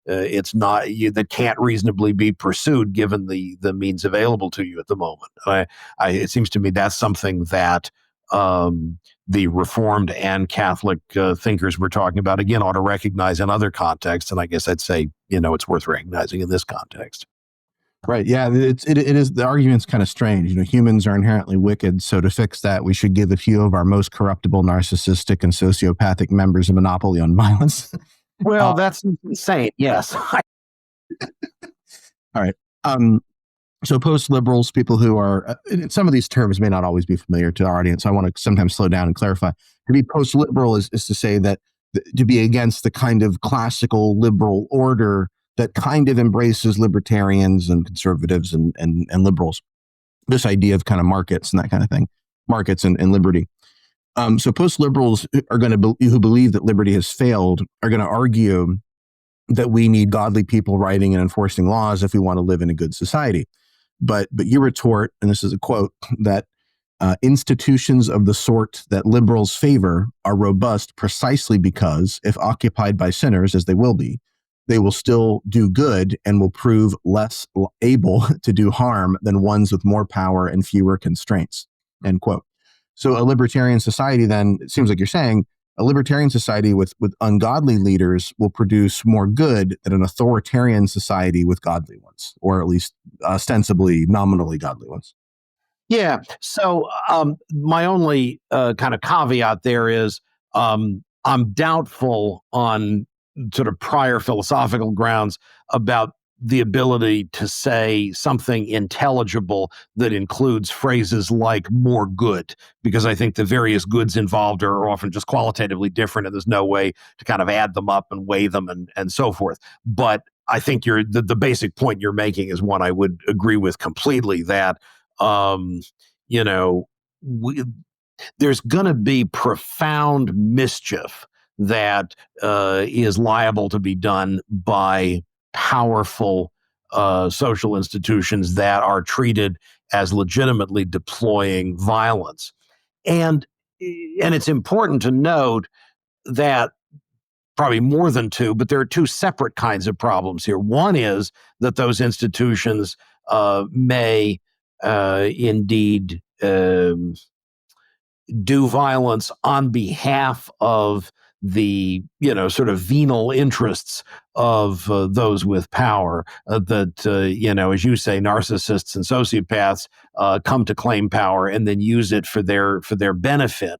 that can't reasonably be pursued given the means available to you at the moment. It seems to me that's something that the Reformed and Catholic thinkers we're talking about, again, ought to recognize in other contexts. And I guess I'd say, it's worth recognizing in this context. Right. Yeah. It is. The argument's kind of strange. Humans are inherently wicked. So to fix that, we should give a few of our most corruptible, narcissistic, and sociopathic members a monopoly on violence. Well, that's insane. Yes. All right. So post-liberals, people who are, some of these terms may not always be familiar to our audience. So I want to sometimes slow down and clarify. To be post-liberal is to say that to be against the kind of classical liberal order that kind of embraces libertarians and conservatives and liberals. This idea of kind of markets and that kind of thing, markets and liberty. So post-liberals are going to who believe that liberty has failed are going to argue that we need godly people writing and enforcing laws if we want to live in a good society. But you retort, and this is a quote, that institutions of the sort that liberals favor are robust precisely because, if occupied by sinners, as they will be, they will still do good and will prove less able to do harm than ones with more power and fewer constraints, end quote. So a libertarian society, then, it seems like you're saying, a libertarian society with ungodly leaders will produce more good than an authoritarian society with godly ones, or at least ostensibly, nominally godly ones. Yeah. So my only kind of caveat there is I'm doubtful on sort of prior philosophical grounds about the ability to say something intelligible that includes phrases like more good, because I think the various goods involved are often just qualitatively different, and there's no way to kind of add them up and weigh them and so forth. But I think the basic point you're making is one I would agree with completely, that there's going to be profound mischief that is liable to be done by powerful social institutions that are treated as legitimately deploying violence. And it's important to note that probably more than two, but there are two separate kinds of problems here. One is that those institutions may indeed do violence on behalf of the sort of venal interests of those with power, that as you say, narcissists and sociopaths come to claim power and then use it for their benefit.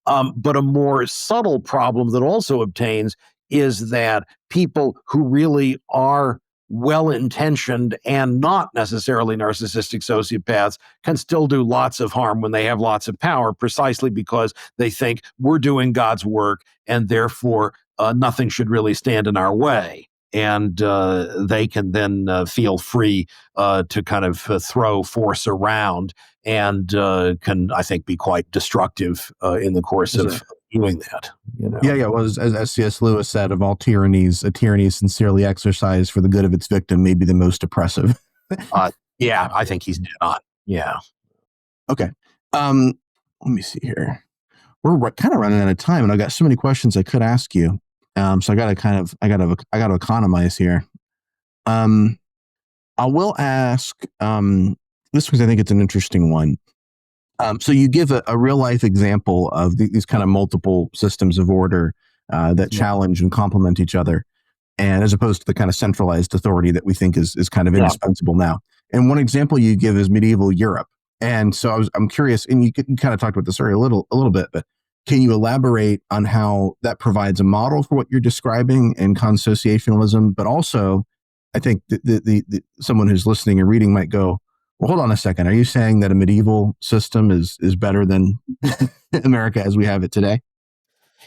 But a more subtle problem that also obtains is that people who really are well-intentioned and not necessarily narcissistic sociopaths can still do lots of harm when they have lots of power, precisely because they think we're doing God's work, and therefore nothing should really stand in our way. And they can then feel free to kind of throw force around and can, I think, be quite destructive in the course of doing that. Yeah. Well, as C.S. Lewis said, of all tyrannies, a tyranny sincerely exercised for the good of its victim may be the most oppressive. Yeah, I think he's dead on. Yeah. Okay. Let me see here. We're kind of running out of time, and I've got so many questions I could ask you. So I got to economize here. I will ask this because I think it's an interesting one. So you give a real life example of these kind of multiple systems of order that challenge and complement each other, and as opposed to the kind of centralized authority that we think is kind of indispensable now. And one example you give is medieval Europe. And so I'm curious, and you kind of talked about this earlier a little bit, but can you elaborate on how that provides a model for what you're describing in consociationalism? But also, I think the someone who's listening and reading might go, well, hold on a second. Are you saying that a medieval system is better than America as we have it today?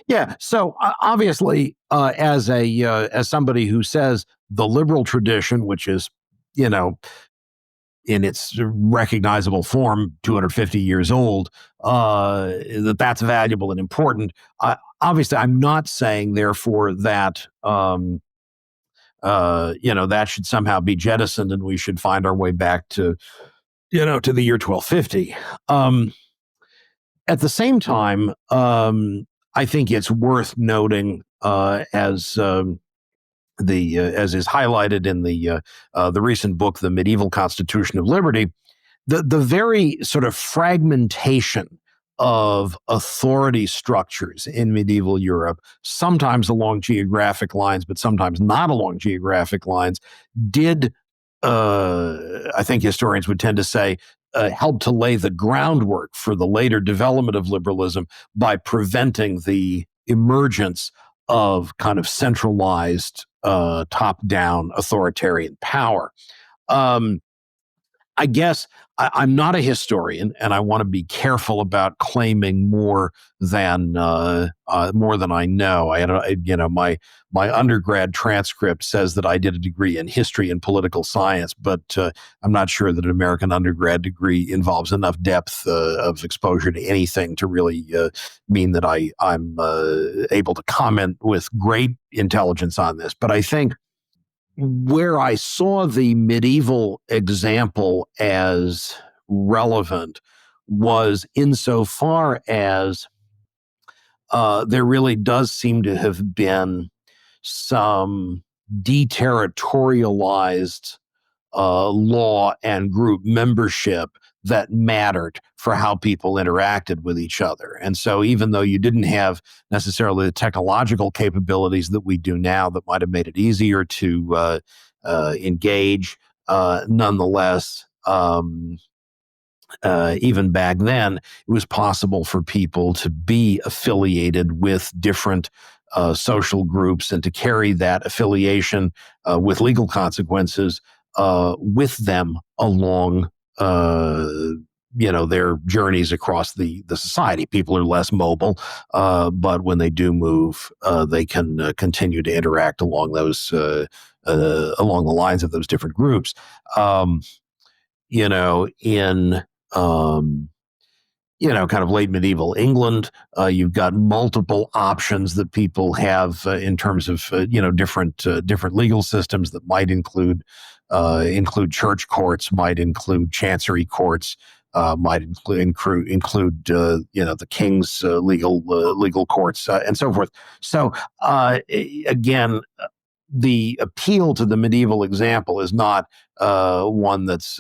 Yeah. So obviously, as somebody who says the liberal tradition, which is, in its recognizable form, 250 years old, that's valuable and important. Obviously, I'm not saying, therefore, that that should somehow be jettisoned and we should find our way back to the year 1250. At the same time, I think it's worth noting, as is highlighted in the recent book, The Medieval Constitution of Liberty, the very sort of fragmentation of authority structures in medieval Europe, sometimes along geographic lines, but sometimes not along geographic lines, did, I think historians would tend to say, help to lay the groundwork for the later development of liberalism by preventing the emergence of kind of centralized, top-down authoritarian power. I guess I'm not a historian, and I want to be careful about claiming more than I know. I had my undergrad transcript says that I did a degree in history and political science, but I'm not sure that an American undergrad degree involves enough depth of exposure to anything to really mean that I'm able to comment with great intelligence on this. But I think where I saw the medieval example as relevant was insofar as there really does seem to have been some deterritorialized law and group membership that mattered for how people interacted with each other. And so even though you didn't have necessarily the technological capabilities that we do now that might have made it easier to engage, nonetheless, even back then, it was possible for people to be affiliated with different social groups and to carry that affiliation with legal consequences with them along their journeys across the society. People are less mobile, but when they do move, they can continue to interact along those along the lines of those different groups. Kind of late medieval England, you've got multiple options that people have in terms of different legal systems that might include church courts, might include chancery courts, might include the king's legal courts, and so forth. So again, the appeal to the medieval example is not one that's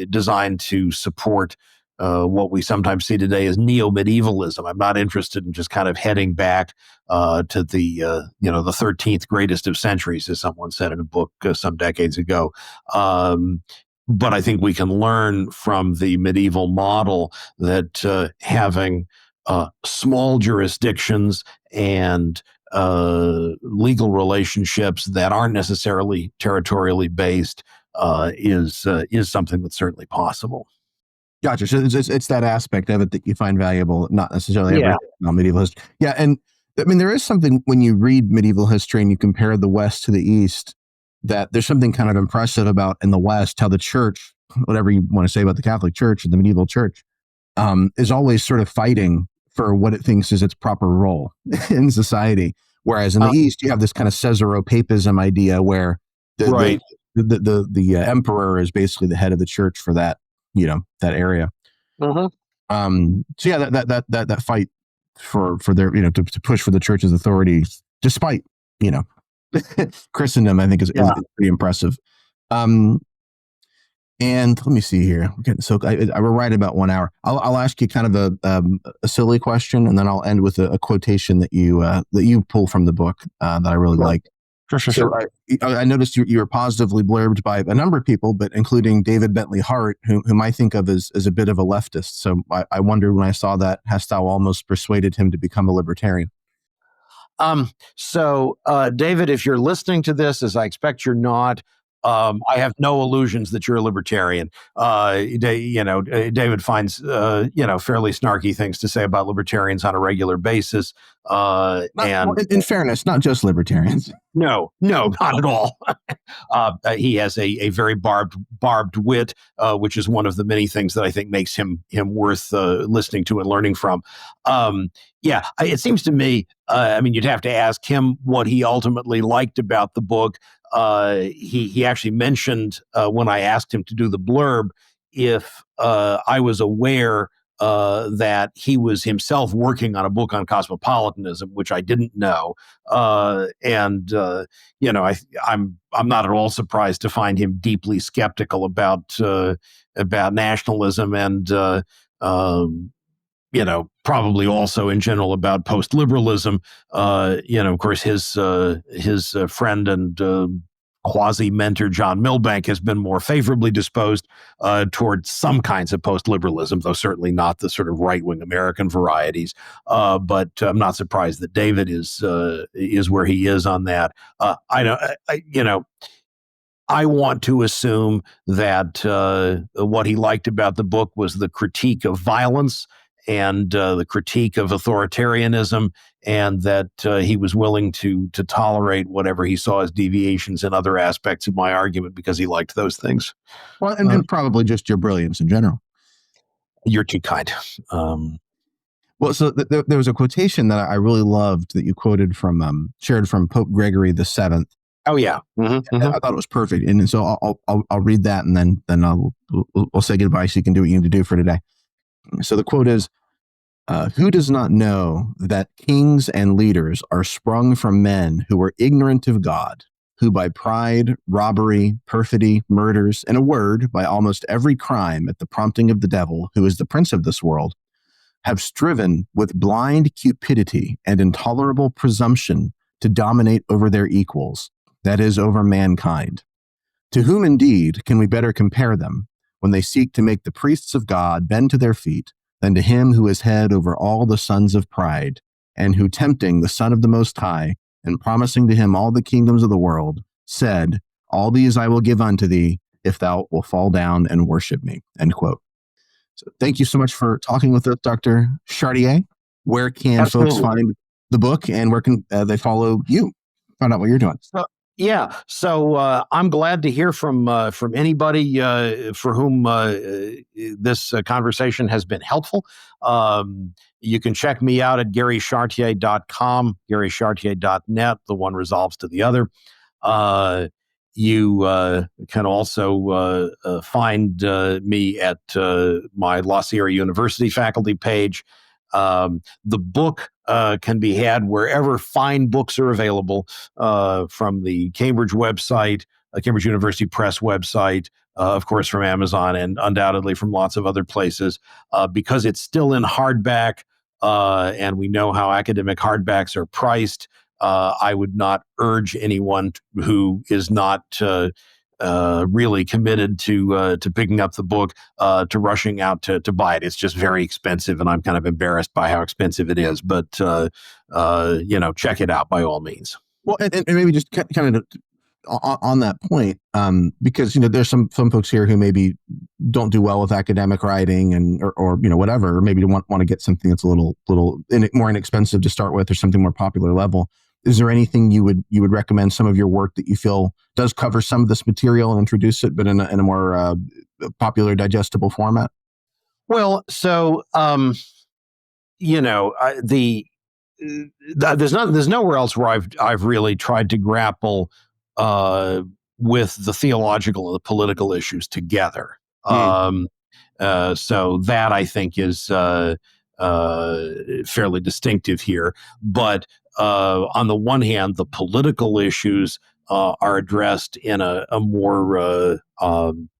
designed to support what we sometimes see today as neo-medievalism. I'm not interested in just kind of heading back to the 13th greatest of centuries, as someone said in a book some decades ago. But I think we can learn from the medieval model that having small jurisdictions and legal relationships that aren't necessarily territorially based is something that's certainly possible. Gotcha. So it's that aspect of it that you find valuable, not necessarily everything about medieval history. Yeah, and I mean, there is something when you read medieval history and you compare the West to the East, that there's something kind of impressive about in the West, how the church, whatever you want to say about the Catholic Church or the medieval church, is always sort of fighting for what it thinks is its proper role in society. Whereas in the East, you have this kind of Caesaropapism idea where Right. the emperor is basically the head of the church for that, that area. So yeah, that fight for their, to push for the church's authority, despite, Christendom, I think is pretty impressive. And let me see here. We're right about 1 hour. I'll ask you kind of a silly question, and then I'll end with a quotation that you pull from the book that I really like. Sure. I noticed you were positively blurbed by a number of people, but including David Bentley Hart, whom I think of as a bit of a leftist. So I wondered when I saw that, hast thou almost persuaded him to become a libertarian? So David, if you're listening to this, as I expect you're not, I have no illusions that you're a libertarian. David finds, fairly snarky things to say about libertarians on a regular basis. In fairness, not just libertarians. No, not at all. He has a very barbed wit, which is one of the many things that I think makes him worth listening to and learning from. It seems to me, you'd have to ask him what he ultimately liked about the book. He actually mentioned when I asked him to do the blurb, if I was aware that he was himself working on a book on cosmopolitanism, which I didn't know. I'm not at all surprised to find him deeply skeptical about nationalism and probably also in general about post-liberalism. Of course, his friend and quasi-mentor John Milbank has been more favorably disposed towards some kinds of post-liberalism, though certainly not the sort of right-wing American varieties. But I'm not surprised that David is where he is on that. I want to assume that what he liked about the book was the critique of violence and the critique of authoritarianism, and that he was willing to tolerate whatever he saw as deviations in other aspects of my argument because he liked those things. Well, and probably just your brilliance in general. You're too kind. Well, so there was a quotation that I really loved that you quoted from, shared from Pope Gregory VII. Oh yeah, I thought it was perfect, and so I'll read that, and then we'll say goodbye, so you can do what you need to do for today. So the quote is, who does not know that kings and leaders are sprung from men who were ignorant of God, who by pride, robbery, perfidy, murders, in a word, by almost every crime at the prompting of the devil, who is the prince of this world, have striven with blind cupidity and intolerable presumption to dominate over their equals, that is, over mankind. To whom indeed can we better compare them, when they seek to make the priests of God bend to their feet, than to him who is head over all the sons of pride, and who, tempting the Son of the Most High, and promising to him all the kingdoms of the world, said, all these I will give unto thee, if thou wilt fall down and worship me. End quote. So thank you so much for talking with us, Dr. Chartier. Where can folks find the book, and where can they follow you, find out what you're doing? So I'm glad to hear from anybody for whom this conversation has been helpful. You can check me out at GaryChartier.com, GaryChartier.net. The one resolves to the other. You can also find me at my La Sierra University faculty page. The book can be had wherever fine books are available, from the Cambridge website, Cambridge University Press website, of course from Amazon, and undoubtedly from lots of other places. Because it's still in hardback, and we know how academic hardbacks are priced, I would not urge anyone who is not really committed to picking up the book to rushing out to buy it. It's just very expensive, and I'm kind of embarrassed by how expensive it is. But check it out by all means. Well, and maybe just kind of on that point, because there's some folks here who maybe don't do well with academic writing and or whatever, or maybe want to get something that's a little more inexpensive to start with, or something more popular level. Is there anything you would recommend, some of your work that you feel does cover some of this material and introduce it, but in a more popular, digestible format? Well, so there's nowhere else where I've really tried to grapple with the theological and the political issues together. So that, I think, is fairly distinctive here. But on the one hand, the political issues are addressed in a more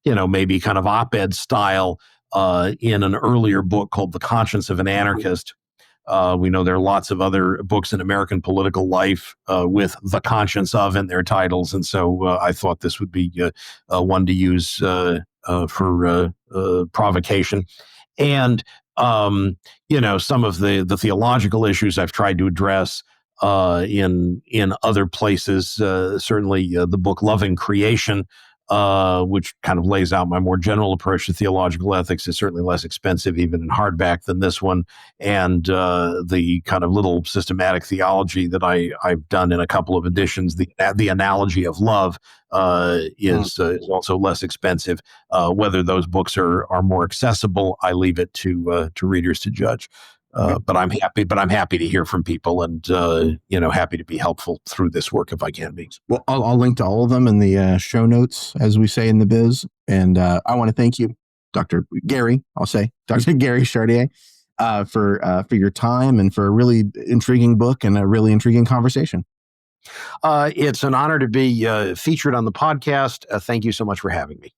maybe kind of op-ed style in an earlier book called The Conscience of an Anarchist. We know there are lots of other books in American political life with the conscience of in their titles. And so I thought this would be one to use for provocation. And, some of the theological issues I've tried to address in other places, certainly the book Loving Creation, which kind of lays out my more general approach to theological ethics, is certainly less expensive even in hardback than this one. And the kind of little systematic theology that I've done in a couple of editions, the Analogy of Love, is also less expensive. Whether those books are more accessible, I leave it to readers to judge. But I'm happy to hear from people, and happy to be helpful through this work if I can be. Well, I'll link to all of them in the show notes, as we say in the biz. And I want to thank you, Dr. Gary Chartier, for your time and for a really intriguing book and a really intriguing conversation. It's an honor to be featured on the podcast. Thank you so much for having me.